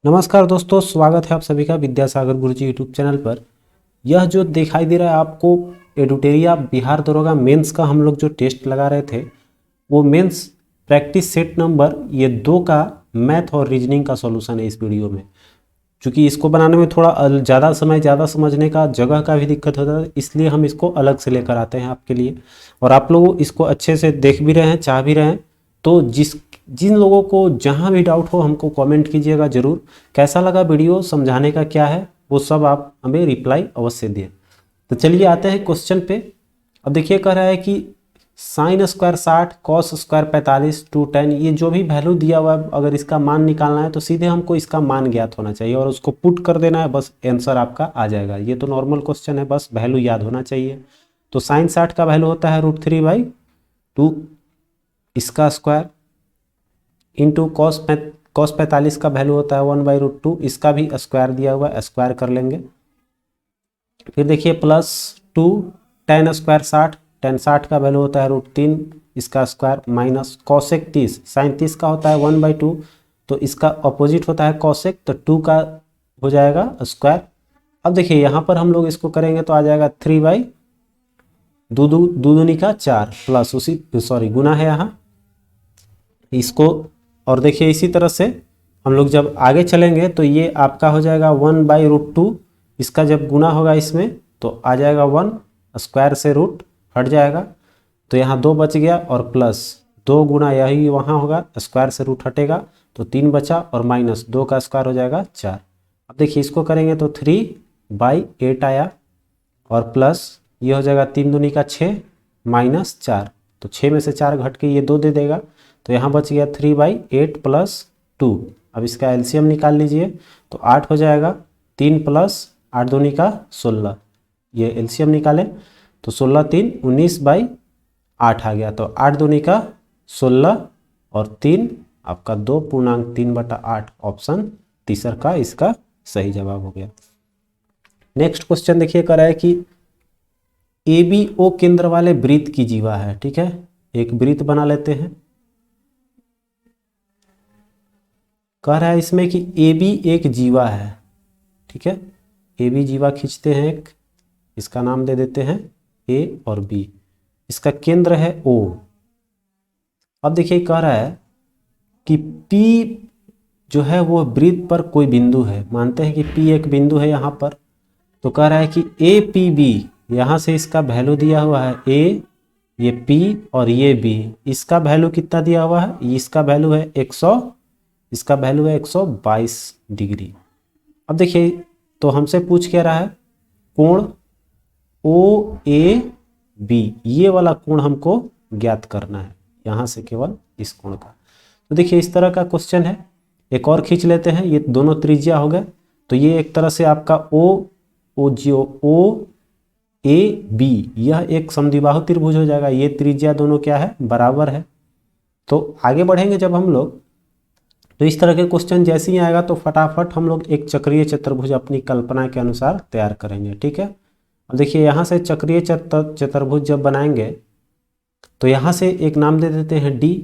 नमस्कार दोस्तों, स्वागत है आप सभी का विद्यासागर गुरुजी यूट्यूब चैनल पर। यह जो दिखाई दे रहा है आपको एडुटेरिया बिहार दरोगा मेंस का हम लोग जो टेस्ट लगा रहे थे वो मेंस प्रैक्टिस सेट नंबर ये 2 का मैथ और रीजनिंग का सॉल्यूशन है इस वीडियो में। क्योंकि इसको बनाने में थोड़ा ज़्यादा समय, ज़्यादा समझने का, जगह का भी दिक्कत होता है, इसलिए हम इसको अलग से लेकर आते हैं आपके लिए। और आप लोग इसको अच्छे से देख भी रहे हैं, चाह भी रहे हैं। तो जिन लोगों को जहाँ भी डाउट हो हमको कमेंट कीजिएगा ज़रूर। कैसा लगा वीडियो, समझाने का क्या है वो सब आप हमें रिप्लाई अवश्य दें। तो चलिए आते हैं क्वेश्चन पे। अब देखिए कह रहा है कि sine square 60, cos square 45, 2 tan, ये जो भी वैल्यू दिया हुआ है अगर इसका मान निकालना है तो सीधे हमको इसका मान ज्ञात होना चाहिए और उसको पुट कर देना है, बस आंसर आपका आ जाएगा। ये तो नॉर्मल क्वेश्चन है, बस वैल्यू याद होना चाहिए। तो साइन 60 का वैल्यू होता है √3/2 इसका स्क्वायर, इंटू कॉस 45 का वैल्यू होता है 1/√2 इसका भी स्क्वायर दिया हुआ है, स्क्वायर कर लेंगे। फिर देखिए प्लस 2 tan स्क्वायर 60, tan 60 का वैल्यू होता है √3 इसका स्क्वायर, माइनस कॉसेक 30, साइन 30 का होता है 1/2 तो इसका अपोजिट होता है कॉसेक, तो 2 का हो जाएगा स्क्वायर। अब देखिए यहाँ पर हम लोग इसको करेंगे तो आ जाएगा 3/2 दूनी का 4 प्लस गुना है यहाँ इसको। और देखिए इसी तरह से हम लोग जब आगे चलेंगे तो ये आपका हो जाएगा 1/√2 इसका जब गुना होगा इसमें तो आ जाएगा 1, स्क्वायर से रूट हट जाएगा तो यहाँ 2 बच गया, और प्लस 2 गुना यही वहाँ होगा, स्क्वायर से रूट हटेगा तो 3 बचा, और माइनस 2 का स्क्वायर हो जाएगा 4। अब देखिए इसको करेंगे तो 3/8 आया, और प्लस ये हो जाएगा 3 दूनी का 6 माइनस 4, तो 6 में से 4 घट के ये 2 दे देगा, तो यहाँ बच गया 3/8 प्लस 2। अब इसका एलसीएम निकाल लीजिए तो 8 हो जाएगा, 3 प्लस 8 दूनी का 16, ये एलसीएम निकालें तो 16 3 19/8 आ गया, तो 8 दूनी का 16 और 3 आपका 2.3/8 ऑप्शन तीसरा का इसका सही जवाब हो गया। नेक्स्ट क्वेश्चन देखिए कह रहा है कि ABO केंद्र वाले वृत्त की जीवा है। ठीक है, एक वृत्त बना लेते हैं। कह रहा है इसमें कि AB एक जीवा है। ठीक है, AB जीवा खींचते हैं एक, इसका नाम दे देते हैं A और B, इसका केंद्र है O। अब देखिए कह रहा है कि P जो है वो वृत्त पर कोई बिंदु है, मानते हैं कि P एक बिंदु है यहाँ पर, तो कह रहा है कि APB, यहाँ से इसका वैल्यू दिया हुआ है A, ये P और ये B, इसका वैल्यू कितना दिया हुआ है, इसका वैल्यू है 100, इसका वैल्यू है 122 डिग्री। अब देखिए तो हमसे पूछ क्या रहा है, कोण OAB, ये वाला कोण हमको ज्ञात करना है, यहाँ से केवल इस कोण का। तो देखिए इस तरह का क्वेश्चन है, एक और खींच लेते हैं, ये दोनों त्रिज्या हो गए, तो ये एक तरह से आपका OAB यह एक समद्विबाहु त्रिभुज हो जाएगा। ये त्रिज्या दोनों क्या है, बराबर है। तो आगे बढ़ेंगे जब हम लोग तो इस तरह के क्वेश्चन जैसे ही आएगा तो फटाफट हम लोग एक चक्रीय चतुर्भुज अपनी कल्पना के अनुसार तैयार करेंगे। ठीक है, अब देखिए यहाँ से चक्रीय चतुर्भुज जब बनाएंगे तो यहाँ से एक नाम दे देते हैं D।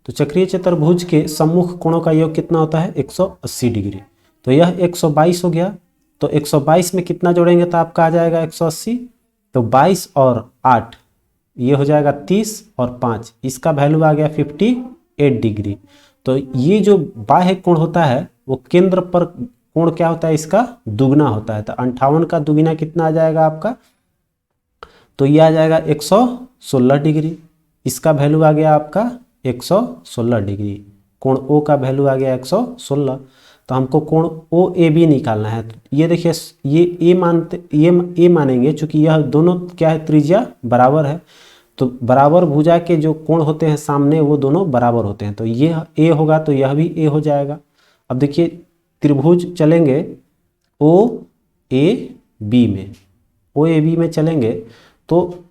तो चक्रीय चतुर्भुज के सम्मुख कोणों का योग कितना होता है, 180 डिग्री, तो यह 122 हो गया। तो 122 में कितना जोड़ेंगे तो आपका आ जाएगा 180, तो 22 और 8 ये हो जाएगा 30, और 5 इसका वैल्यू आ गया 58 डिग्री। तो ये जो बाह्य कोण होता है वो केंद्र पर कोण क्या होता है, इसका दुगना होता है। तो 58 का दुगना कितना आ जाएगा आपका, तो ये आ जाएगा 116 डिग्री, इसका वैल्यू आ गया आपका 116 डिग्री, कोण O का वैल्यू आ गया 116। तो हमको कोण OAB निकालना है। तो ये देखिए ये A मानेंगे, चूंकि यह दोनों क्या है, त्रिज्या बराबर है, तो बराबर भुजा के जो कोण होते हैं सामने वो दोनों बराबर होते हैं, तो ये A होगा तो यह भी A हो जाएगा। अब देखिए त्रिभुज चलेंगे OAB में चलेंगे तो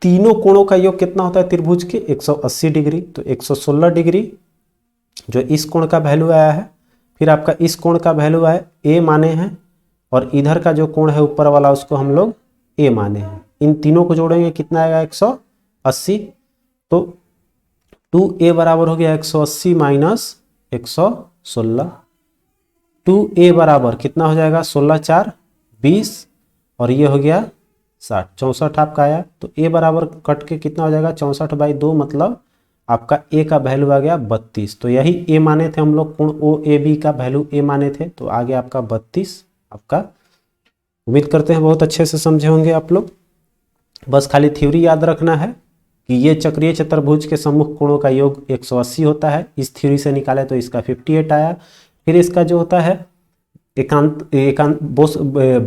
तीनों कोणों का योग कितना होता है त्रिभुज के, 180 डिग्री, तो 116 डिग्री जो इस कोण का वैल्यू आया है, फिर आपका इस कोण का वैल्यू आया A माने हैं, और इधर का जो कोण है ऊपर वाला उसको हम लोग A माने हैं। इन तीनों को जोड़ेंगे कितना आएगा 180, तो 2A बराबर हो गया 180 माइनस 116, 2a बराबर कितना हो जाएगा 16 4 20 और ये हो गया 60 64 आपका आया। तो a बराबर कट के कितना हो जाएगा 64/2 मतलब आपका a का वैल्यू आ गया 32। तो यही a माने थे हम लोग कोण OAB का वैल्यू a माने थे, तो आ गया आपका 32 आपका। उम्मीद करते हैं बहुत अच्छे से समझे होंगे आप लोग। बस खाली थ्योरी याद रखना है कि ये चक्रीय चतुर्भुज के सम्मुख कोणों का योग 180 होता है। इस थ्योरी से निकाले तो इसका 58 आया। फिर इसका जो होता है एकांत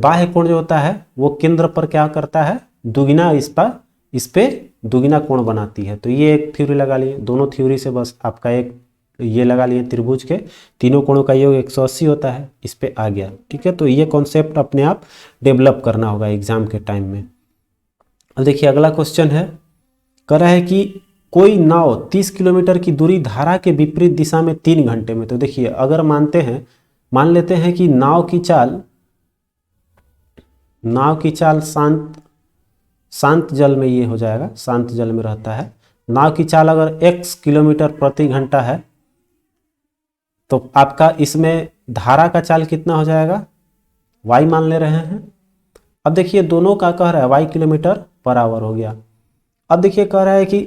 बाह्य कोण जो होता है वो केंद्र पर क्या करता है दुगुना इस पे दुगुना कोण बनाती है। तो ये एक थ्योरी लगा लिए, दोनों थ्योरी से बस आपका एक ये लगा लिए त्रिभुज के तीनों कोणों का योग 180 होता है, इस पे आ गया। ठीक है, तो ये कॉन्सेप्ट अपने आप डेवलप करना होगा एग्जाम के टाइम में। अब देखिए अगला क्वेश्चन है, कह रहा है कि कोई नाव 30 किलोमीटर की दूरी धारा के विपरीत दिशा में 3 घंटे में। तो देखिए अगर मान लेते हैं कि नाव की चाल शांत जल में ये हो जाएगा, शांत जल में रहता है। नाव की चाल अगर x किलोमीटर प्रति घंटा है तो आपका इसमें धारा का चाल कितना हो जाएगा y मान ले रहे हैं। अब देखिए दोनों का कह रहा है y किलोमीटर पर आवर हो गया। अब देखिए कह रहा है कि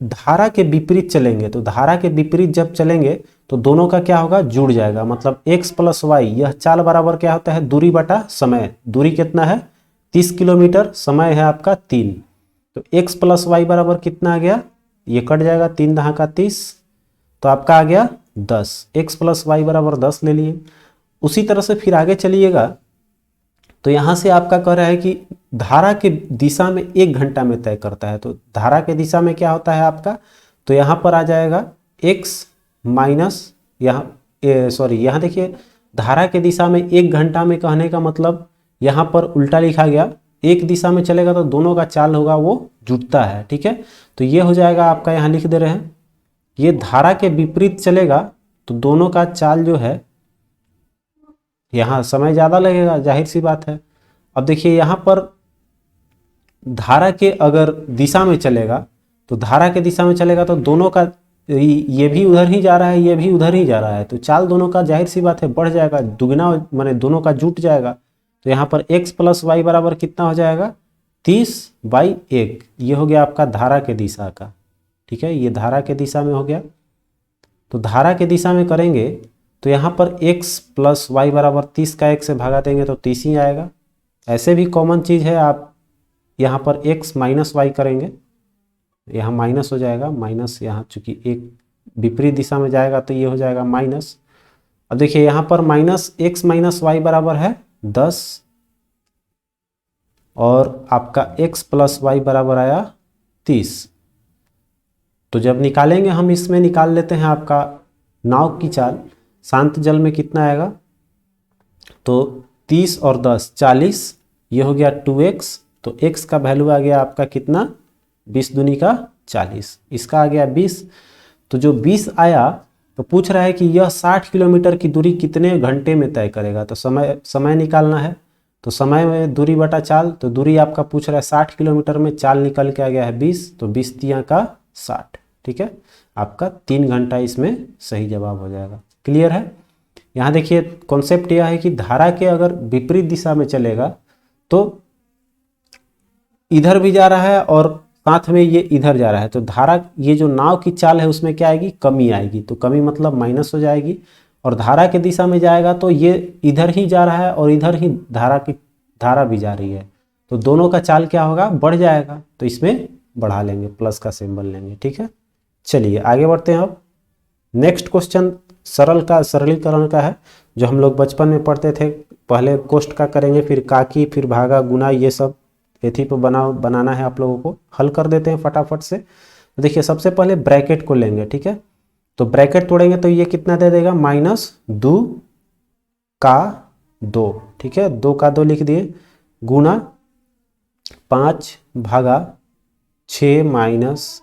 धारा के विपरीत चलेंगे, तो धारा के विपरीत जब चलेंगे तो दोनों का क्या होगा जुड़ जाएगा, मतलब x प्लस वाई। यह चाल बराबर क्या होता है दूरी बटा समय। दूरी कितना है 30 किलोमीटर, समय है आपका 3। तो x प्लस वाई बराबर कितना आ गया, ये कट जाएगा 3 दहा का 30, तो आपका आ गया 10। x प्लस वाई बराबर 10 ले लिए। उसी तरह से फिर आगे चलिएगा तो यहाँ से आपका कह रहा है कि धारा के दिशा में 1 घंटा में तय करता है। तो धारा के दिशा में क्या होता है आपका, तो यहाँ पर आ जाएगा x माइनस यहाँ देखिए धारा के दिशा में 1 घंटा में कहने का मतलब यहाँ पर उल्टा लिखा गया, एक दिशा में चलेगा तो दोनों का चाल होगा वो जुटता है। ठीक है, तो ये हो जाएगा आपका, यहाँ लिख दे रहे हैं ये धारा के विपरीत चलेगा तो दोनों का चाल जो है यहाँ समय ज़्यादा लगेगा, जाहिर सी बात है। अब देखिए यहाँ पर धारा के अगर दिशा में चलेगा तो धारा के दिशा में चलेगा तो दोनों का ये भी उधर ही जा रहा है, ये भी उधर ही जा रहा है, तो चाल दोनों का जाहिर सी बात है बढ़ जाएगा, दुगना माने दोनों का जुट जाएगा। तो यहाँ पर x प्लस वाई बराबर कितना हो जाएगा 30/1। ये हो गया आपका धारा के दिशा का। ठीक है, ये धारा के दिशा में हो गया। तो धारा के दिशा में करेंगे तो यहाँ पर x प्लस वाई बराबर 30 का 1 से भागा देंगे तो 30 ही आएगा। ऐसे भी कॉमन चीज़ है, आप यहाँ पर x माइनस वाई करेंगे, यहाँ माइनस हो जाएगा, माइनस यहाँ चूंकि एक विपरीत दिशा में जाएगा तो ये हो जाएगा माइनस। अब देखिए यहाँ पर माइनस x माइनस वाई बराबर है 10 और आपका x प्लस वाई बराबर आया 30। तो जब निकालेंगे हम इसमें निकाल लेते हैं आपका नाव की चाल शांत जल में कितना आएगा, तो 30 और 10 40, ये हो गया 2x। तो x का वैल्यू आ गया आपका कितना 20 दूनी का 40, इसका आ गया 20। तो जो 20 आया तो पूछ रहा है कि यह 60 किलोमीटर की दूरी कितने घंटे में तय करेगा। तो समय निकालना है, तो समय में दूरी बटा चाल, तो दूरी आपका पूछ रहा है 60 किलोमीटर में, चाल निकल के आ गया है 20, तो 20 तिया का 60। ठीक है, आपका 3 घंटा इसमें सही जवाब हो जाएगा। क्लियर है। यहाँ देखिए कॉन्सेप्ट यह है कि धारा के अगर विपरीत दिशा में चलेगा तो इधर भी जा रहा है और साथ में ये इधर जा रहा है, तो धारा ये जो नाव की चाल है उसमें क्या आएगी कमी आएगी। तो कमी मतलब माइनस हो जाएगी। और धारा के दिशा में जाएगा तो ये इधर ही जा रहा है और इधर ही धारा भी जा रही है, तो दोनों का चाल क्या होगा बढ़ जाएगा। तो इसमें बढ़ा लेंगे, प्लस का सिंबल लेंगे। ठीक है, चलिए आगे बढ़ते हैं। अब नेक्स्ट क्वेश्चन सरलीकरण का है, जो हम लोग बचपन में पढ़ते थे। पहले कोष्ठ का करेंगे, फिर काकी, फिर भागा, गुना, ये सब एथी पर बनाना है आप लोगों को। हल कर देते हैं फटाफट से। तो देखिए सबसे पहले ब्रैकेट को लेंगे। ठीक है, तो ब्रैकेट तोड़ेंगे तो ये कितना दे देगा -2 का 2। ठीक है, 2 का 2 लिख दिए, गुना 5 भागा 6 माइनस,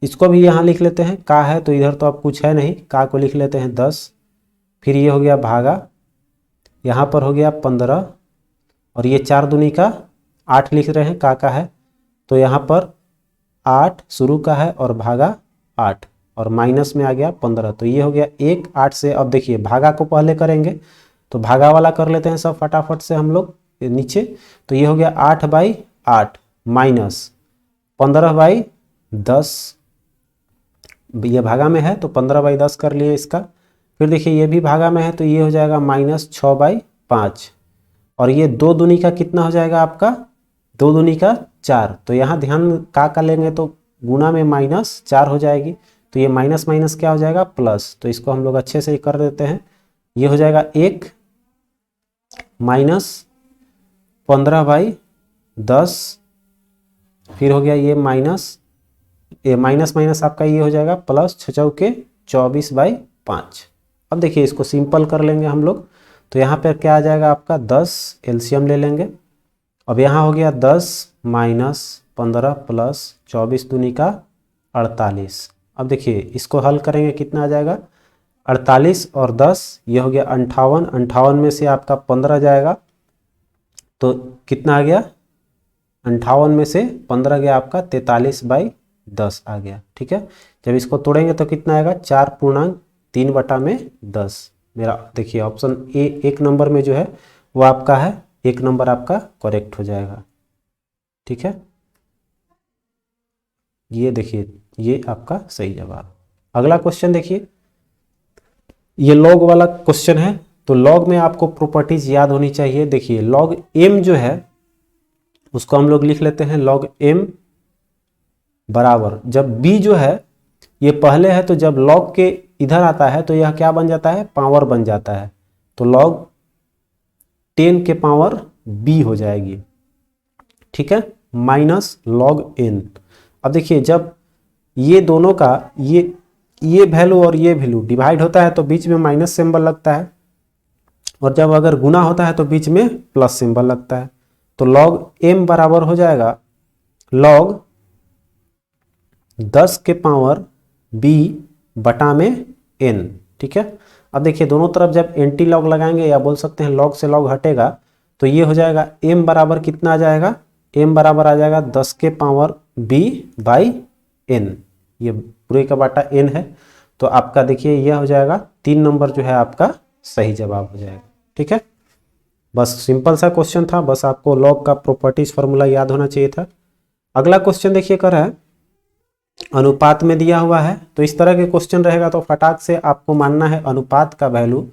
इसको भी यहाँ लिख लेते हैं, का है तो इधर तो अब कुछ है नहीं, का को लिख लेते हैं 10। फिर ये हो गया भागा, यहाँ पर हो गया 15 और ये 4 दूनी का 8 लिख रहे हैं, का है तो यहाँ पर 8 शुरू का है और भागा 8। और माइनस में आ गया 15, तो ये हो गया 1 8 से। अब देखिए भागा को पहले करेंगे, तो भागा वाला कर लेते हैं सब फटाफट से हम लोग नीचे। तो ये हो गया 8/8 माइनस 15/10, ये भागा में है तो 15/10 कर लिए इसका। फिर देखिए ये भी भागा में है तो ये हो जाएगा -6/5, और ये 2 दूनी का कितना हो जाएगा आपका, 2 दूनी का 4। तो यहाँ ध्यान का लेंगे तो गुना में -4 हो जाएगी, तो ये माइनस माइनस क्या हो जाएगा प्लस। तो इसको हम लोग अच्छे से कर देते हैं। ये हो जाएगा 1 माइनस 15/10, फिर हो गया ये माइनस माइनस आपका ये हो जाएगा प्लस 6 चौके 24/5। अब देखिए इसको सिंपल कर लेंगे हम लोग, तो यहाँ पर क्या आ जाएगा आपका 10, एलसीएम ले लेंगे। अब यहाँ हो गया 10 माइनस 15 प्लस 24 दूनी का 48। अब देखिए इसको हल करेंगे कितना आ जाएगा, 48 और 10 ये हो गया 58, 58 में से आपका 15 जाएगा तो कितना आ गया, 58 में से 15 गया आपका 43/10 आ गया। ठीक है, जब इसको तोड़ेंगे तो कितना आएगा 4/3/10। मेरा देखिए ऑप्शन ए 1 नंबर में जो है वो आपका है, 1 नंबर आपका करेक्ट हो जाएगा। ठीक है, ये देखिए ये आपका सही जवाब। अगला क्वेश्चन देखिए, ये लॉग वाला क्वेश्चन है। तो लॉग में आपको प्रॉपर्टीज याद होनी चाहिए। देखिए लॉग एम जो है उसको हम लोग लिख लेते हैं लॉग एम बराबर, जब b जो है ये पहले है तो जब लॉग के इधर आता है तो यह क्या बन जाता है, पावर बन जाता है। तो लॉग 10 के पावर b हो जाएगी। ठीक है, माइनस लॉग n। अब देखिए जब ये दोनों का ये वैल्यू और ये वैल्यू डिवाइड होता है तो बीच में माइनस सिंबल लगता है, और जब अगर गुना होता है तो बीच में प्लस सिंबल लगता है। तो log m बराबर हो जाएगा log 10 के पावर b बटा में n। ठीक है, अब देखिए दोनों तरफ जब एंटी लॉग लगाएंगे या बोल सकते हैं लॉग से लॉग हटेगा तो ये हो जाएगा m बराबर कितना आ जाएगा, m बराबर आ जाएगा 10 के पावर b बाई n, ये पूरे का बाटा n है। तो आपका देखिए यह हो जाएगा 3 नंबर जो है आपका सही जवाब हो जाएगा। ठीक है, बस सिंपल सा क्वेश्चन था, बस आपको लॉग का प्रॉपर्टीज फार्मूला याद होना चाहिए था। अगला क्वेश्चन देखिए कर है अनुपात में दिया हुआ है। तो इस तरह के क्वेश्चन रहेगा तो फटाक से आपको मानना है अनुपात का वैल्यू।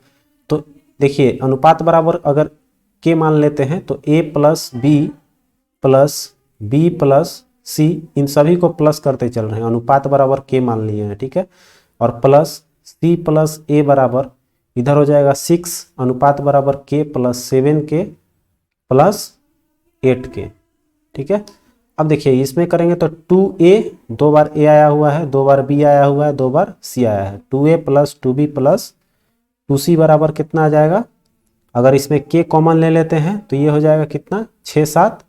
तो देखिए अनुपात बराबर अगर के मान लेते हैं तो a plus b plus c, इन सभी को प्लस करते चल रहे हैं, अनुपात बराबर के मान लिए हैं। ठीक है, और प्लस c प्लस a बराबर इधर हो जाएगा 6, अनुपात बराबर k plus 7k plus 8k। ठीक है, अब देखिए इसमें करेंगे तो 2a, 2 बार a आया हुआ है, 2 बार b आया हुआ है, 2 बार c आया है, 2a plus 2b plus 2c बराबर कितना आ जाएगा, अगर इसमें k कॉमन ले लेते हैं तो ये हो जाएगा कितना 6 7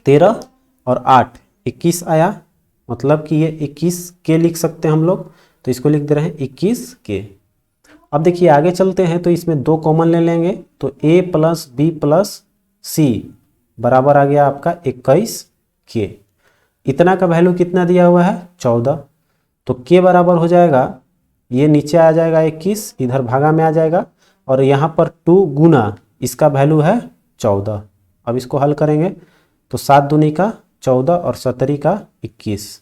13 और 8 21 आया, मतलब कि ये 21 के लिख सकते हैं हम लोग, तो इसको लिख दे रहे हैं 21 के। अब देखिए आगे चलते हैं तो इसमें 2 कॉमन ले लेंगे तो a plus b plus c बराबर आ गया आपका 21 के। इतना का वैल्यू कितना दिया हुआ है 14, तो k बराबर हो जाएगा, ये नीचे आ जाएगा 21, इधर भागा में आ जाएगा, और यहाँ पर 2 गुना इसका वैल्यू है 14। अब इसको हल करेंगे तो 7 दूनी का 14 और 17 का 21।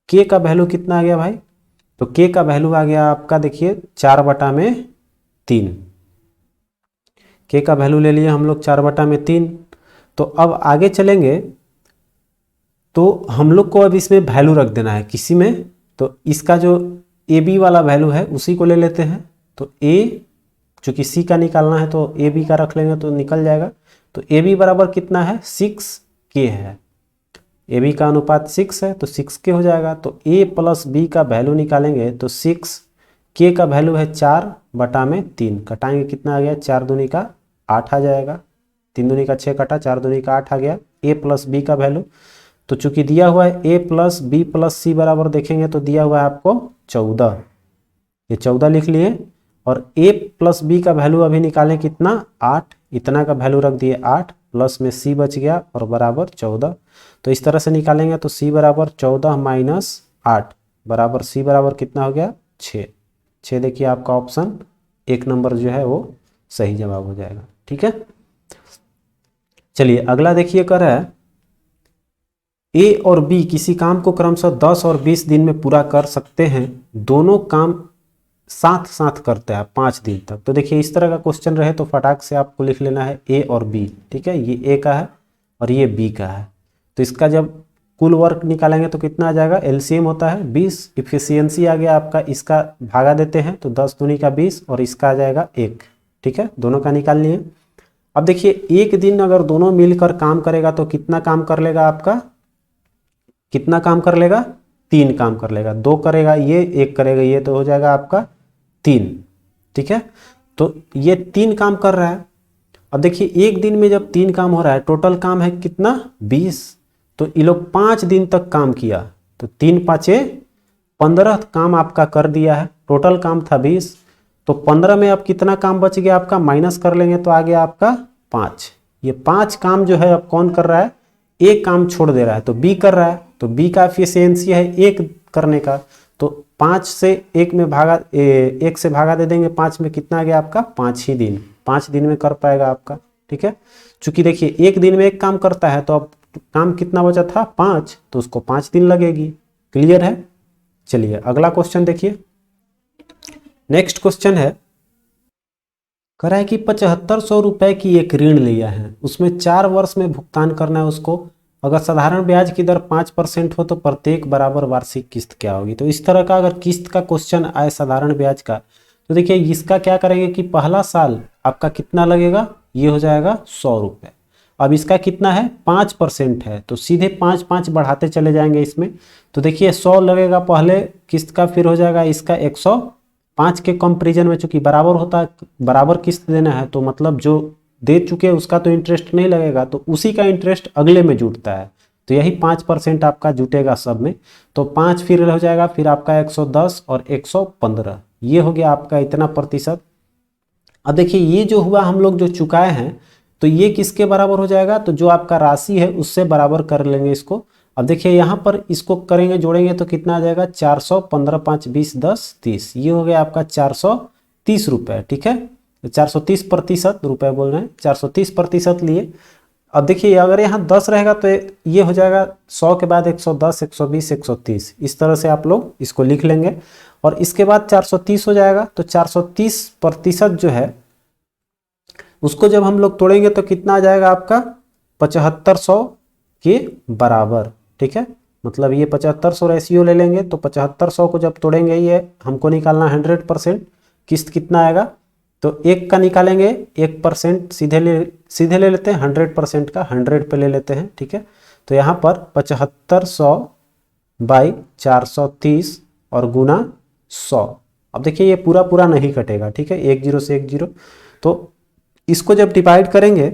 k का वैल्यू कितना आ गया भाई, तो k का वैल्यू आ गया आपका देखिए 4/3। k का वैल्यू ले लिए हम लोग 4/3। तो अब आगे चलेंगे तो हम लोग को अब इसमें वैल्यू रख देना है किसी में, तो इसका जो ए बी वाला वैल्यू है उसी को ले लेते हैं। तो a चूँकि c का निकालना है तो ए बी का रख लेंगे तो निकल जाएगा। तो ए बी बराबर कितना है 6k है, ए बी का अनुपात 6 है तो 6k हो जाएगा। तो a प्लस b का वैल्यू निकालेंगे तो 6k का वैल्यू है 4/3, कटाएंगे कितना आ गया 4 दूनी का 8 आ जाएगा, 3 दूनी का 6 कटा, 4 दूनी का 8 आ गया a प्लस b का वैल्यू। तो चूंकि दिया हुआ है a plus b plus c बराबर देखेंगे तो दिया हुआ है आपको 14, ये 14 लिख लिए, और a प्लस b का वैल्यू अभी निकालें कितना 8, इतना का वैल्यू रख दिए 8, प्लस में c बच गया और बराबर 14। तो इस तरह से निकालेंगे तो c बराबर 14 माइनस 8 बराबर सी बराबर कितना हो गया 6। 6 देखिए आपका ऑप्शन 1 नंबर जो है वो सही जवाब हो जाएगा। ठीक है, चलिए अगला देखिए कर रहा है ए और बी किसी काम को क्रमशः 10 और 20 दिन में पूरा कर सकते हैं, दोनों काम साथ साथ करते हैं 5 दिन तक। तो देखिए इस तरह का क्वेश्चन रहे तो फटाक से आपको लिख लेना है ए और बी। ठीक है, ये ए का है और ये बी का है, तो इसका जब कुल वर्क निकालेंगे तो कितना आ जाएगा, एलसीएम होता है 20, इफिशियंसी आ गया आपका, इसका भागा देते हैं तो 10 दूनी का 20 और इसका आ जाएगा 1। ठीक है, दोनों का निकाल लिए। अब देखिए एक दिन अगर दोनों मिलकर काम करेगा तो कितना काम कर लेगा आपका, कितना काम कर लेगा, 3 काम कर लेगा। 2 करेगा ये, 1 करेगा ये, तो हो जाएगा आपका 3। ठीक है, तो ये 3 काम कर रहा है। अब देखिए एक दिन में जब 3 काम हो रहा है, टोटल काम है कितना 20, तो ये लोग 5 दिन तक काम किया, तो 3 पाँचे 15 काम आपका कर दिया है। टोटल काम था 20, तो 15 में अब कितना काम बच गया आपका, माइनस कर लेंगे तो आ गया आपका 5। ये 5 काम जो है अब कौन कर रहा है, एक काम छोड़ दे रहा है तो बी कर रहा है, तो बी का एफिशिएंसी है 1 करने का, तो 5 से 1 में भागा 1 से भागा दे देंगे 5 में, कितना आ गया आपका 5 ही दिन, 5 दिन में कर पाएगा आपका। ठीक है, चूंकि देखिए एक दिन में एक काम करता है तो अब काम कितना बचा था 5, तो उसको 5 दिन लगेगी। क्लियर है, चलिए अगला क्वेश्चन देखिए। नेक्स्ट क्वेश्चन है, कह रहा है कि 7500 रुपए की एक ऋण लिया है, उसमें 4 वर्ष में भुगतान करना है उसको। अगर साधारण ब्याज की दर 5% हो तो प्रत्येक बराबर वार्षिक किस्त क्या होगी। तो इस तरह का अगर किस्त का क्वेश्चन आए साधारण ब्याज का, तो देखिए इसका क्या करेंगे कि पहला साल आपका कितना लगेगा, ये हो जाएगा 100 रुपये। अब इसका कितना है 5% है, तो सीधे 5 बढ़ाते चले जाएंगे इसमें, तो देखिए 100 लगेगा पहले किस्त का, फिर हो जाएगा इसका 105 के कंपेरिजन में, चूंकि बराबर होता है, बराबर किस्त देना है तो मतलब जो दे चुके उसका तो इंटरेस्ट नहीं लगेगा, तो उसी का इंटरेस्ट अगले में जुटता है, तो यही 5% आपका जुटेगा सब में। तो 5 फिर हो जाएगा, फिर आपका 110 और 115, ये हो गया आपका इतना प्रतिशत। अब देखिए ये जो हुआ हम लोग जो चुकाए हैं, तो ये किसके बराबर हो जाएगा, तो जो आपका राशि है उससे बराबर कर लेंगे इसको। अब देखिए यहाँ पर इसको करेंगे जोड़ेंगे तो कितना आ जाएगा 400, 15 5 20 10 30, ये हो गया आपका 430 रुपये। ठीक है, 430% रुपए बोल रहे हैं, 430% लिए। अब देखिए अगर यहाँ 10 रहेगा तो ये हो जाएगा 100 के बाद 110 120 130, इस तरह से आप लोग इसको लिख लेंगे। और इसके बाद 430 हो जाएगा, तो 430% जो है उसको जब हम लोग तोड़ेंगे तो कितना आ जाएगा आपका 7500 के बराबर। ठीक है, मतलब ये 7500 रेशियो ले लेंगे, तो 7500 को जब तोड़ेंगे, ये हमको निकालना 100%, किस्त कितना आएगा, तो 1 का निकालेंगे 1% सीधे ले लेते हैं, 100% का 100 पे ले लेते हैं। ठीक है, तो यहाँ पर 7500 बाई 430 और गुना 100। अब देखिए ये पूरा नहीं कटेगा, ठीक है, 1 0 से 1 0, तो इसको जब डिवाइड करेंगे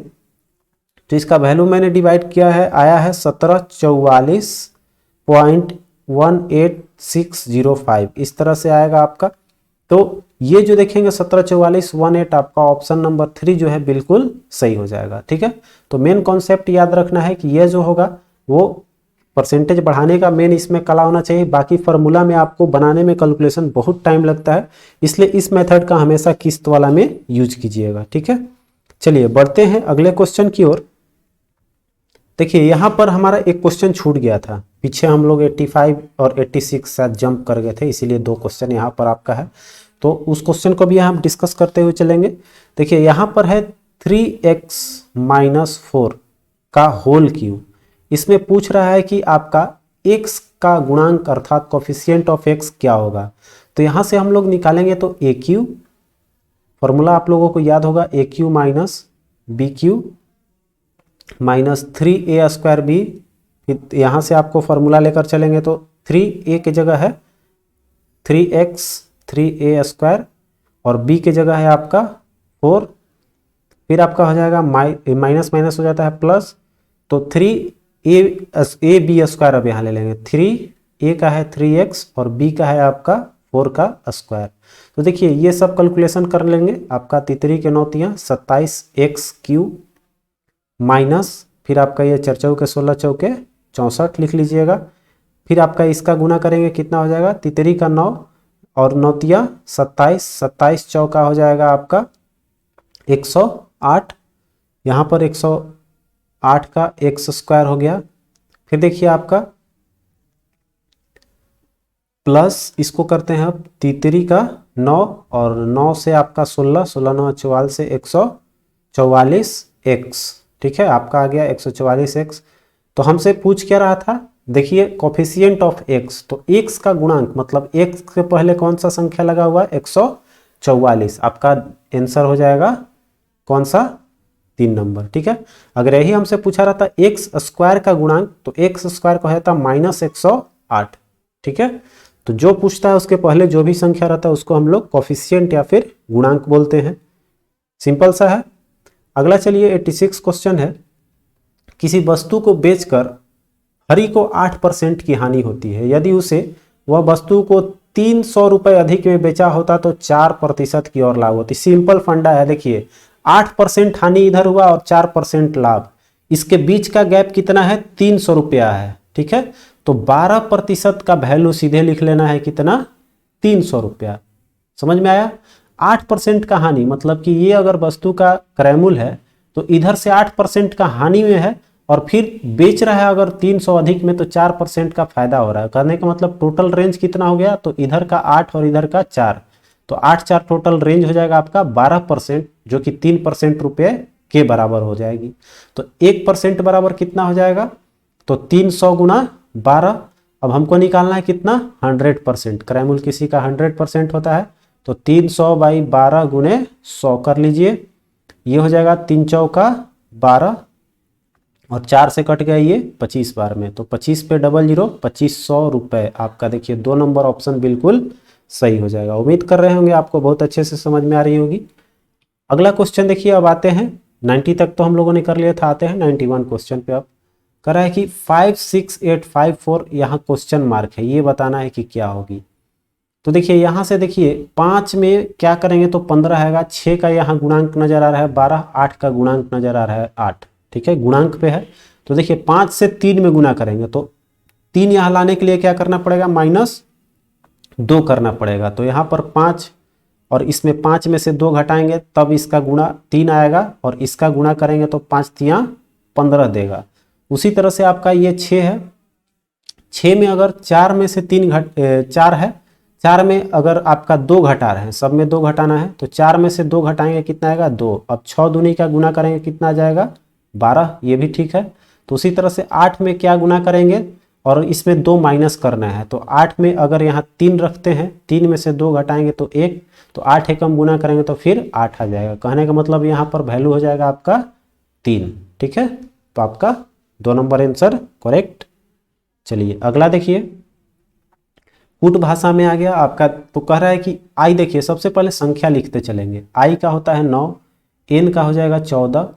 तो इसका वैल्यू मैंने डिवाइड किया है, आया है 1744.18605, इस तरह से आएगा आपका। तो ये जो देखेंगे 1744.18 आपका ऑप्शन नंबर 3 जो है बिल्कुल सही हो जाएगा। ठीक है, तो मेन कॉन्सेप्ट याद रखना है कि ये जो होगा वो परसेंटेज बढ़ाने का मेन इसमें कला होना चाहिए, बाकी फार्मूला में आपको बनाने में कैलकुलेशन बहुत टाइम लगता है, इसलिए इस मेथड का हमेशा किस्त वाला में यूज कीजिएगा। ठीक है, चलिए बढ़ते हैं अगले क्वेश्चन की ओर। देखिए यहाँ पर हमारा एक क्वेश्चन छूट गया था, पीछे हम लोग 85 और 86 साथ जंप कर गए थे, इसीलिए 2 क्वेश्चन यहाँ पर आपका है, तो उस क्वेश्चन को भी हम डिस्कस करते हुए चलेंगे। देखिए यहाँ पर है 3x - 4 का होल क्यूब, इसमें पूछ रहा है कि आपका x का गुणांक अर्थात कोफिशिएंट ऑफ x क्या होगा। तो यहाँ से हम लोग निकालेंगे तो ए क्यूब, फॉर्मूला आप लोगों को याद होगा, a cube minus b cube minus 3a² b, यहाँ से आपको फॉर्मूला लेकर चलेंगे तो 3a की जगह है 3x 3a² और b की जगह है आपका 4, फिर आपका हो जाएगा माइनस माइनस हो जाता है प्लस, तो 3ab², अब यहाँ ले लेंगे 3a का है 3x और b का है आपका 4 का स्क्वायर। तो देखिए ये सब कैलकुलेशन कर लेंगे, आपका तितरी के 9 तियां 27x³ माइनस फिर आपका ये 4 चौके 16 चौके 64 लिख लीजिएगा, फिर आपका इसका गुना करेंगे कितना हो जाएगा, तितरी का 9 और 9 तिया 27, 27 चौका हो जाएगा आपका 108, यहाँ पर 108 का एक्स स्क्वायर हो गया। फिर देखिए आपका प्लस इसको करते हैं अब तितरी का 9 और 9 से आपका 16, 16 9 44 से 144 एक्स, ठीक है, आपका आ गया 144 एक्स। तो हमसे पूछ क्या रहा था, देखिए कोफिशिएंट ऑफ एक्स, तो एक्स का गुणांक मतलब एक्स के पहले कौन सा संख्या लगा हुआ है 144, आपका आंसर हो जाएगा कौन सा 3 नंबर, ठीक है। अगर यही हमसे पूछा रहता एक्स स्क्वायर का गुणांक तो एक्स स्क्वायर का होता -108, ठीक है। तो जो पूछता है उसके पहले जो भी संख्या रहता है उसको हम लोग कोफिशिएंट या फिर गुणांक बोलते हैं, सिंपल सा है। अगला चलिए 86 क्वेश्चन है, किसी वस्तु को बेचकर हरि को 8% की हानि होती है, यदि उसे वह वस्तु को 300 रुपये अधिक में बेचा होता तो 4% की और लाभ होती। सिंपल फंडा है, देखिए 8% हानि इधर हुआ और 4% लाभ, इसके बीच का गैप कितना है 300 रुपया है, ठीक है। तो 12% का वैल्यू सीधे लिख लेना है कितना 300 रुपया, समझ में आया। 8% का हानि मतलब कि ये अगर वस्तु का क्रय मूल्य है तो इधर से 8% का हानि में है और फिर बेच रहा है अगर 300 अधिक में तो 4% का फायदा हो रहा है। कहने का मतलब टोटल रेंज कितना हो गया, तो इधर का 8 और इधर का 4, तो 8 4 टोटल रेंज हो जाएगा आपका 12%, जो कि 3% रुपये के बराबर हो जाएगी। तो 1% बराबर कितना हो जाएगा, तो 300 गुना 12। अब हमको निकालना है कितना 100%, क्रय मूल्य किसी का 100% होता है, तो 300 बाई 12 गुने 100 कर लीजिए, ये हो जाएगा 3 चौका 12 और 4 से कट गया ये 25 बार में, तो 25 पे 00 2500 रुपये आपका। देखिए 2 नंबर ऑप्शन बिल्कुल सही हो जाएगा। उम्मीद कर रहे होंगे आपको बहुत अच्छे से समझ में आ रही होगी। अगला क्वेश्चन देखिए, अब आते हैं 90 तक तो हम लोगों ने कर लिया था, आते हैं 91 क्वेश्चन पे। अब कर रहा है कि 5 6 8 5 4, यहाँ क्वेश्चन मार्क है, ये बताना है कि क्या होगी। तो देखिए यहाँ से देखिए 5 में क्या करेंगे तो 15 आएगा, 6 का यहाँ गुणांक नजर आ रहा है 12, 8 का गुणांक नजर आ रहा है 8, ठीक है, गुणांक पे है। तो देखिए 5 से 3 में गुना करेंगे तो 3 यहाँ लाने के लिए क्या करना पड़ेगा -2 करना पड़ेगा। तो यहाँ पर 5 और इसमें 5 में से 2 घटाएंगे तब इसका गुणा 3 आएगा और इसका गुणा करेंगे तो 5 तिया 15 देगा। उसी तरह से आपका ये 6 है, 6 में अगर 4 में से 3 4 है, 4 में अगर आपका 2 घटा रहे हैं, सब में 2 घटाना है, तो 4 में से 2 घटाएंगे कितना आएगा 2। अब 6 दूनी का गुना करेंगे कितना आ जाएगा 12, ये भी ठीक है। तो उसी तरह से 8 में क्या गुना करेंगे और इसमें 2 माइनस करना है, तो 8 में अगर यहाँ 3 रखते हैं, 3 में से 2 घटाएंगे तो 1, तो 8 एकम गुना करेंगे तो फिर 8 आ जाएगा। कहने का मतलब यहाँ पर वैल्यू हो जाएगा आपका 3, ठीक है। तो आपका 2 नंबर आंसर करेक्ट। चलिए अगला देखिए, कूट भाषा में आ गया आपका। तो कह रहा है कि आई, देखिए सबसे पहले संख्या लिखते चलेंगे। आई का होता है 9, एन का हो जाएगा 14,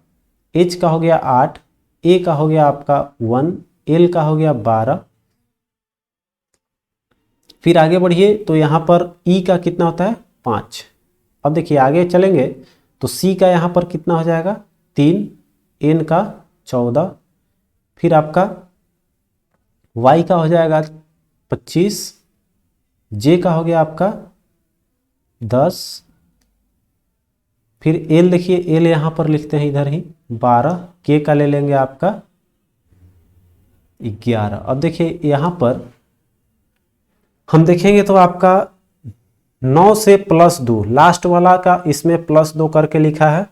एच का हो गया 8, ए का हो गया आपका 1, एल का हो गया 12। फिर आगे बढ़िए तो यहाँ पर ई का कितना होता है 5। अब देखिए आगे चलेंगे तो सी का यहाँ पर कितना हो जाएगा 3, एन का 14, फिर आपका वाई का हो जाएगा 25, जे का हो गया आपका 10, फिर एल देखिए, एल यहाँ पर लिखते हैं इधर ही 12, के का ले लेंगे आपका 11। अब देखिए यहाँ पर हम देखेंगे तो आपका 9 से +2, लास्ट वाला का इसमें +2 करके लिखा है।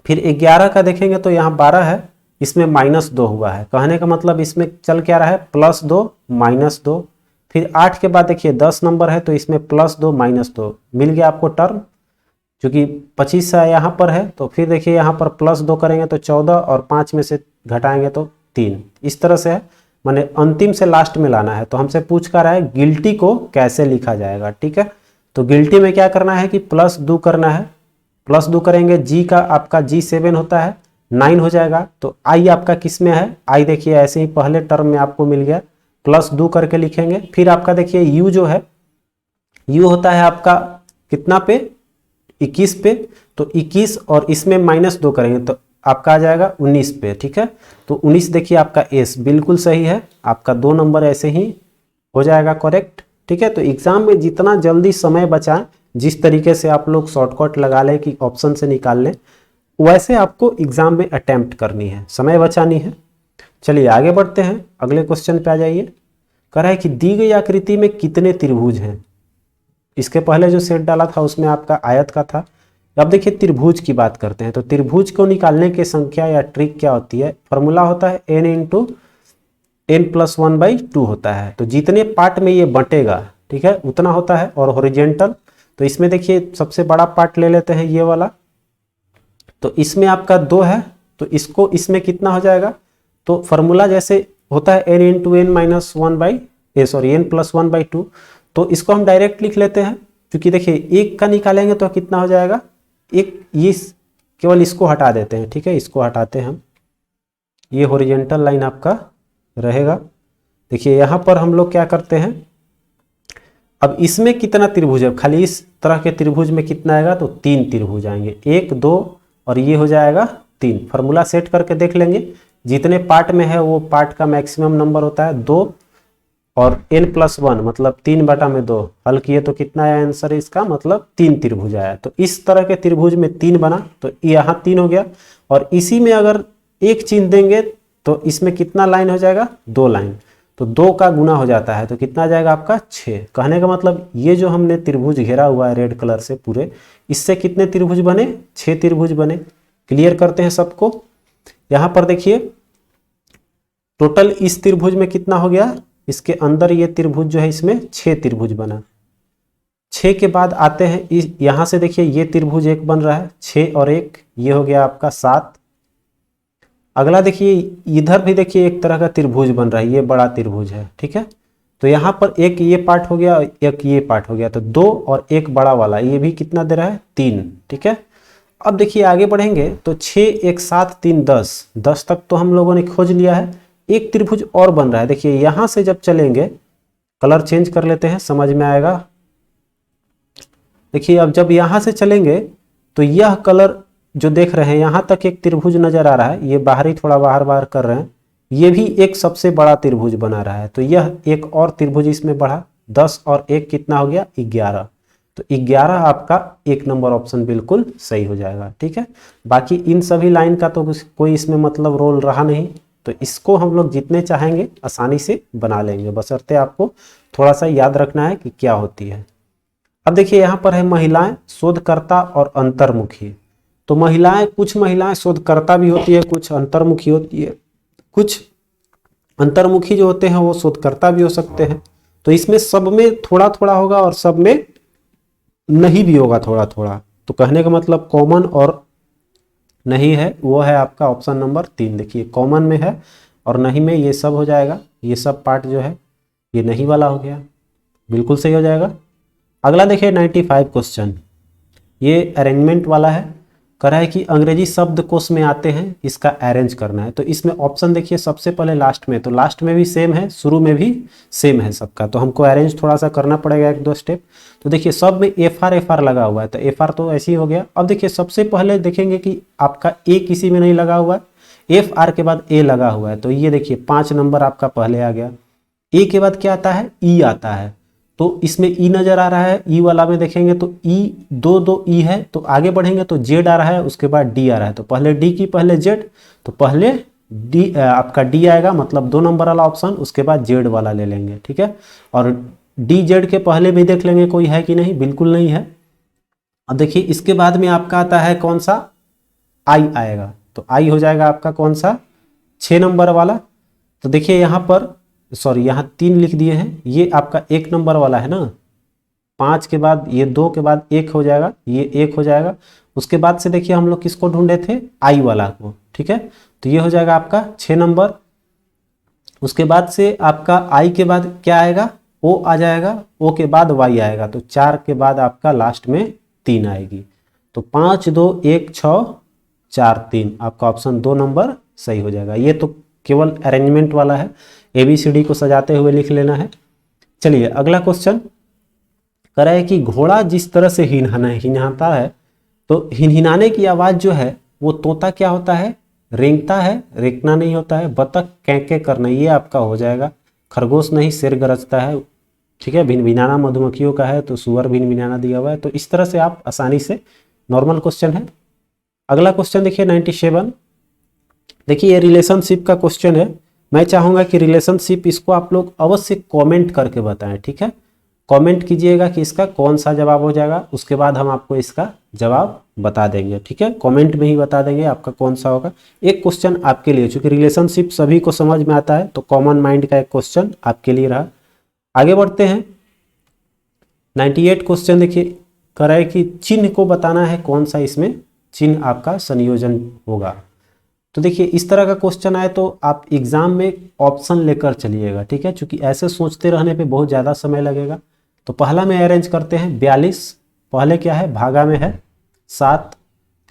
फिर 11 का देखेंगे तो यहाँ 12 है, इसमें -2 हुआ है। कहने का मतलब इसमें चल क्या रहा है +2 -2। फिर 8 के बाद देखिए 10 नंबर है तो इसमें +2 -2 मिल गया आपको टर्म, क्योंकि 25 यहाँ पर है। तो फिर देखिए यहाँ पर +2 करेंगे तो 14 और 5 में से घटाएंगे तो 3। इस तरह से है, माने अंतिम से लास्ट में लाना है। तो हमसे पूछ कर रहा है गिल्टी को कैसे लिखा जाएगा, ठीक है। तो गिल्टी में क्या करना है कि +2 करना है, +2 करेंगे, जी का आपका G7 होता है 9 हो जाएगा। तो आई आपका किस में है, आई देखिए ऐसे ही पहले टर्म में आपको मिल गया, +2 करके लिखेंगे। फिर आपका देखिए यू जो है, यू होता है आपका कितना पे 21 पे, तो 21 और इसमें -2 करेंगे तो आपका आ जाएगा 19 पे, ठीक है। तो 19 देखिए आपका एस बिल्कुल सही है, आपका 2 नंबर ऐसे ही हो जाएगा करेक्ट, ठीक है। तो एग्जाम में जितना जल्दी समय बचाएं, जिस तरीके से आप लोग शॉर्टकट लगा लें कि ऑप्शन से निकाल लें, वैसे आपको एग्जाम में अटेम्प्ट करनी है, समय बचानी है। चलिए आगे बढ़ते हैं, अगले क्वेश्चन पे आ जाइए। कह रहा है कि दी गई आकृति में कितने त्रिभुज हैं। इसके पहले जो सेट डाला था उसमें आपका आयत का था। अब देखिए त्रिभुज की बात करते हैं। तो त्रिभुज को निकालने की संख्या या ट्रिक क्या होती है, फॉर्मूला होता है n इंटू n प्लस 1/2 होता है। तो जितने पार्ट में ये बंटेगा, ठीक है, उतना होता है। और हॉरिजेंटल, तो इसमें देखिए सबसे बड़ा पार्ट ले लेते हैं ये वाला, तो इसमें आपका 2 है, तो इसको इसमें कितना हो जाएगा। तो फॉर्मूला जैसे होता है n into n minus 1/, n plus 1/2, तो इसको हम डायरेक्ट लिख लेते हैं। क्योंकि देखिए एक का निकालेंगे तो कितना हो जाएगा, एक ये केवल इसको हटा देते हैं, ठीक है, इसको हटाते हैं हम, ये हॉरिजेंटल लाइन आपका रहेगा। देखिए यहाँ पर हम लोग क्या करते हैं, अब इसमें कितना त्रिभुज है, खाली इस तरह के त्रिभुज में कितना आएगा, तो 3 त्रिभुज आएंगे, 1 2 और ये हो जाएगा 3। फार्मूला सेट करके देख लेंगे, जितने पार्ट में है वो पार्ट का मैक्सिमम नंबर होता है 2 और n प्लस 1 मतलब 3/2 हल किए तो कितना आया आंसर इसका, मतलब 3 त्रिभुज आया। तो इस तरह के त्रिभुज में 3 बना, तो यहाँ 3 हो गया। और इसी में अगर एक चिन्ह देंगे तो इसमें कितना लाइन हो जाएगा, 2 लाइन, तो 2 का गुना हो जाता है, तो कितना आ जाएगा आपका 6। कहने का मतलब ये जो हमने त्रिभुज घेरा हुआ है रेड कलर से पूरे, इससे कितने त्रिभुज बने, 6 त्रिभुज बने। क्लियर करते हैं सबको। यहाँ पर देखिए टोटल इस त्रिभुज में कितना हो गया, इसके अंदर ये त्रिभुज जो है इसमें 6 त्रिभुज बना। 6 के बाद आते हैं इस यहाँ से देखिए ये त्रिभुज एक बन रहा है, 6 और 1 ये हो गया आपका 7। अगला देखिए इधर भी देखिए एक तरह का त्रिभुज बन रहा है, ये बड़ा त्रिभुज है, ठीक है। तो यहाँ पर एक ये पार्ट हो गया, एक ये पार्ट हो गया, तो 2 और 1 बड़ा वाला, ये भी कितना दे रहा है, 3, ठीक है। अब देखिए आगे बढ़ेंगे तो 6 1 7 3 10 तक तो हम लोगों ने खोज लिया है। एक त्रिभुज और बन रहा है, देखिए यहां से जब चलेंगे, कलर चेंज कर लेते हैं समझ में आएगा। देखिए अब जब यहां से चलेंगे तो यह कलर जो देख रहे हैं यहां तक एक त्रिभुज नजर आ रहा है, ये बाहरी थोड़ा बाहर बाहर कर रहे हैं, ये भी एक सबसे बड़ा त्रिभुज बना रहा है। तो यह एक और त्रिभुज इसमें बढ़ा, 10 और 1 कितना हो गया, 11। तो 11 आपका 1 नंबर ऑप्शन बिल्कुल सही हो जाएगा, ठीक है। बाकी इन सभी लाइन का तो कोई इसमें मतलब रोल रहा नहीं, तो इसको हम लोग जितने चाहेंगे आसानी से बना लेंगे, बशर्ते आपको थोड़ा सा याद रखना है कि क्या होती है। अब देखिए यहाँ पर है महिलाएं, शोधकर्ता और अंतर्मुखी। तो महिलाएं, कुछ महिलाएं शोधकर्ता भी होती है, कुछ अंतर्मुखी होती है, कुछ अंतर्मुखी जो होते हैं वो शोधकर्ता भी हो सकते हैं। तो इसमें सब में थोड़ा थोड़ा होगा और सब में नहीं भी होगा थोड़ा थोड़ा। तो कहने का मतलब कॉमन और नहीं है, वो है आपका ऑप्शन नंबर 3। देखिए कॉमन में है और नहीं में ये सब हो जाएगा, ये सब पार्ट जो है ये नहीं वाला हो गया, बिल्कुल सही हो जाएगा। अगला देखिए 95 क्वेश्चन, ये अरेंजमेंट वाला है। कह रहा है कि अंग्रेजी शब्दकोश में आते हैं, इसका अरेंज करना है। तो इसमें ऑप्शन देखिए सबसे पहले लास्ट में, तो लास्ट में भी सेम है, शुरू में भी सेम है सबका, तो हमको अरेंज थोड़ा सा करना पड़ेगा 1-2 स्टेप। तो देखिए सब में FR लगा हुआ है, तो FR तो ऐसे ही हो गया। अब देखिए सबसे पहले देखेंगे कि आपका A किसी में नहीं लगा हुआ है, FR के बाद A लगा हुआ है, तो ये देखिए 5 नंबर आपका पहले आ गया। A के बाद क्या आता है, E आता है, तो इसमें E नजर आ रहा है, E वाला में देखेंगे तो E 2 E है। तो आगे बढ़ेंगे तो Z आ रहा है, उसके बाद D आ रहा है, तो पहले D की पहले Z, तो पहले D आपका D आएगा, मतलब 2 नंबर वाला ऑप्शन, उसके बाद Z वाला ले लेंगे, ठीक है। और DZ के पहले भी देख लेंगे कोई है कि नहीं, बिल्कुल नहीं है। अब देखिए इसके बाद में आपका आता है कौन सा, I आएगा, तो I हो जाएगा आपका कौन सा, 6 नंबर वाला। तो देखिए यहाँ पर सॉरी यहाँ 3 लिख दिए हैं, ये आपका 1 नंबर वाला है ना, 5 के बाद ये 2 के बाद 1 हो जाएगा, ये 1 हो जाएगा। उसके बाद से देखिए हम लोग किसको ढूंढे थे, आई वाला को, ठीक है। तो ये हो जाएगा आपका 6 नंबर। उसके बाद से आपका आई के बाद क्या आएगा, ओ आ जाएगा, ओ के बाद वाई आएगा, तो 4 के बाद आपका लास्ट में 3 आएगी। तो 5 2 1 6 4 3 आपका ऑप्शन 2 नंबर सही हो जाएगा। ये तो केवल अरेंजमेंट वाला है, ABCD को सजाते हुए लिख लेना है। चलिए अगला क्वेश्चन कह रहा है कि घोड़ा जिस तरह से हिनहाता है, तो हिनहिनाने की आवाज़ जो है वो तोता क्या होता है, रेंगता है, रेंगना नहीं होता है। बतख कैंके करना, ये आपका हो जाएगा। खरगोश नहीं, शेर गरजता है, ठीक है। भिनभिनाना मधुमक्खियों का है, तो सुअर भिनभिनाना दिया हुआ है। तो इस तरह से आप आसानी से, नॉर्मल क्वेश्चन है। अगला क्वेश्चन देखिए 97। देखिए ये रिलेशनशिप का क्वेश्चन है। मैं चाहूँगा कि रिलेशनशिप इसको आप लोग अवश्य कमेंट करके बताएं, ठीक है। कमेंट कीजिएगा कि इसका कौन सा जवाब हो जाएगा, उसके बाद हम आपको इसका जवाब बता देंगे, ठीक है। कमेंट में ही बता देंगे आपका कौन सा होगा। एक क्वेश्चन आपके लिए, चूंकि रिलेशनशिप सभी को समझ में आता है, तो कॉमन माइंड का एक क्वेश्चन आपके लिए रहा। आगे बढ़ते हैं 98 क्वेश्चन। देखिए कह रहा है कि चिन्ह को बताना है, कौन सा इसमें चिन्ह आपका संयोजन होगा। तो देखिए इस तरह का क्वेश्चन आए तो आप एग्जाम में ऑप्शन लेकर चलिएगा, ठीक है, क्योंकि ऐसे सोचते रहने पे बहुत ज़्यादा समय लगेगा। तो पहला में अरेंज करते हैं 42, पहले क्या है, भागा में है 7,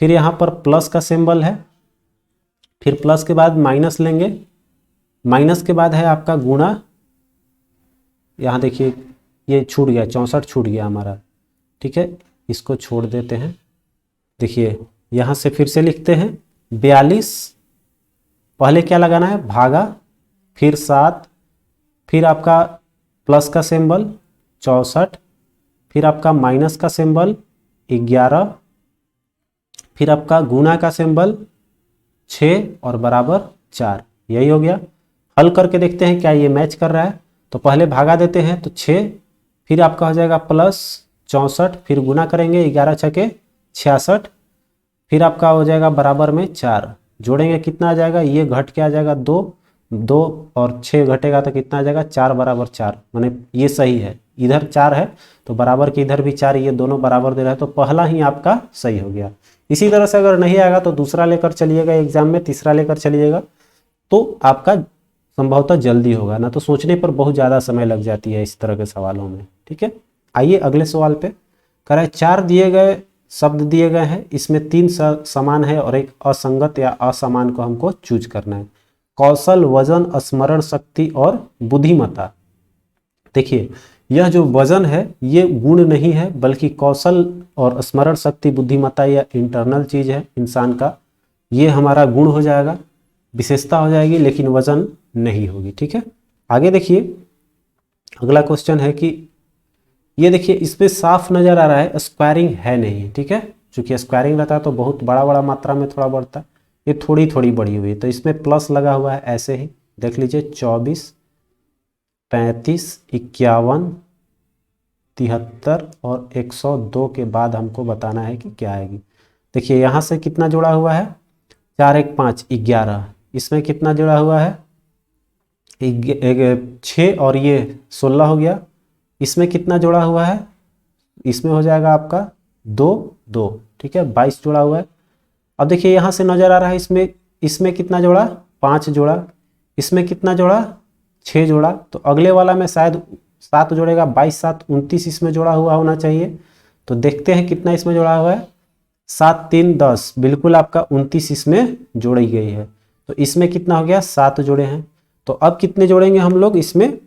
फिर यहाँ पर प्लस का सिंबल है, फिर प्लस के बाद माइनस लेंगे, माइनस के बाद है आपका गुणा। यहाँ देखिए ये छूट गया, 64 छूट गया हमारा, ठीक है, इसको छोड़ देते हैं। देखिए यहाँ से फिर से लिखते हैं 42, पहले क्या लगाना है, भागा, फिर 7, फिर आपका प्लस का सिंबल 64, फिर आपका माइनस का सिंबल 11, फिर आपका गुना का सिंबल 6 और बराबर 4। यही हो गया। हल करके देखते हैं क्या ये मैच कर रहा है। तो पहले भागा देते हैं तो 6, फिर आपका हो जाएगा प्लस 64, फिर गुना करेंगे 11 छके 66, फिर आपका हो जाएगा बराबर में 4, जोड़ेंगे कितना आ जाएगा, ये घट के आ जाएगा 2, 2 और 6 घटेगा तो कितना आ जाएगा 4 बराबर 4, माने ये सही है। इधर 4 है तो बराबर के इधर भी 4, ये दोनों बराबर दे रहा है, तो पहला ही आपका सही हो गया। इसी तरह से अगर नहीं आएगा तो दूसरा लेकर चलिएगा एग्जाम में, तीसरा लेकर चलिएगा, तो आपका संभवतः जल्दी होगा, ना तो सोचने पर बहुत ज़्यादा समय लग जाती है इस तरह के सवालों में, ठीक है। आइए अगले सवाल पे। कह रहा है 4 दिए गए शब्द दिए गए हैं, इसमें 3 समान है और एक असंगत या असमान को हमको चूज करना है। कौशल, वजन, स्मरण शक्ति और बुद्धिमत्ता। देखिए यह जो वजन है ये गुण नहीं है, बल्कि कौशल और स्मरण शक्ति, बुद्धिमत्ता यह इंटरनल चीज है इंसान का, ये हमारा गुण हो जाएगा, विशेषता हो जाएगी, लेकिन वजन नहीं होगी, ठीक है। आगे देखिए अगला क्वेश्चन है कि ये देखिए इसमें साफ नजर आ रहा है स्क्वायरिंग है नहीं, ठीक है। चूंकि स्क्वायरिंग रहता है तो बहुत बड़ा बड़ा मात्रा में थोड़ा बढ़ता है, ये थोड़ी थोड़ी बढ़ी हुई है, तो इसमें प्लस लगा हुआ है। ऐसे ही देख लीजिए 24, 35, 51, 73 और 102 के बाद हमको बताना है कि क्या आएगी। देखिए यहाँ से कितना जुड़ा हुआ है, 4 1 5 11, इसमें कितना जुड़ा हुआ है 6 और ये 16 हो गया, इसमें कितना जुड़ा हुआ है, इसमें हो जाएगा आपका 2 2, ठीक है, 22 जुड़ा हुआ है। अब देखिए यहाँ से नजर आ रहा है इसमें कितना जोड़ा, 5 जोड़ा, इसमें कितना जोड़ा 6 जोड़ा, तो अगले वाला में शायद 7 जोड़ेगा, 22 7 29 इसमें जोड़ा हुआ होना चाहिए। तो देखते हैं कितना इसमें जोड़ा हुआ है, 7 3 10, बिल्कुल आपका 29 इसमें जोड़ी गई है। तो इसमें कितना हो गया, 7 जोड़े हैं। तो अब कितने जोड़ेंगे हम लोग, इसमें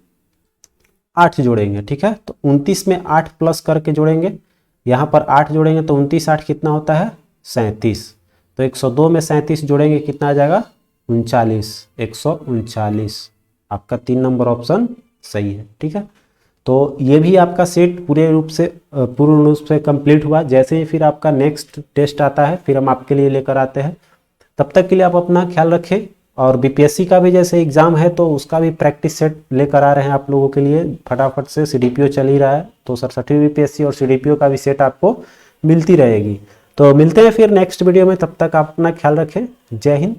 8 जोड़ेंगे, ठीक है। तो 29 में 8 प्लस करके जोड़ेंगे, यहाँ पर 8 जोड़ेंगे तो 29 8 कितना होता है 37, तो 102 में 37 जोड़ेंगे कितना आ जाएगा 39, 139। आपका 3 नंबर ऑप्शन सही है, ठीक है। तो ये भी आपका सेट पूर्ण रूप से कंप्लीट हुआ। जैसे ही फिर आपका नेक्स्ट टेस्ट आता है फिर हम आपके लिए लेकर आते हैं। तब तक के लिए आप अपना ख्याल रखें, और बीपीएससी का भी जैसे एग्जाम है तो उसका भी प्रैक्टिस सेट लेकर आ रहे हैं आप लोगों के लिए फटाफट से। सीडीपीओ चल ही रहा है तो 67वीं बीपीएससी और सीडीपीओ का भी सेट आपको मिलती रहेगी। तो मिलते हैं फिर नेक्स्ट वीडियो में, तब तक आप अपना ख्याल रखें। जय हिंद,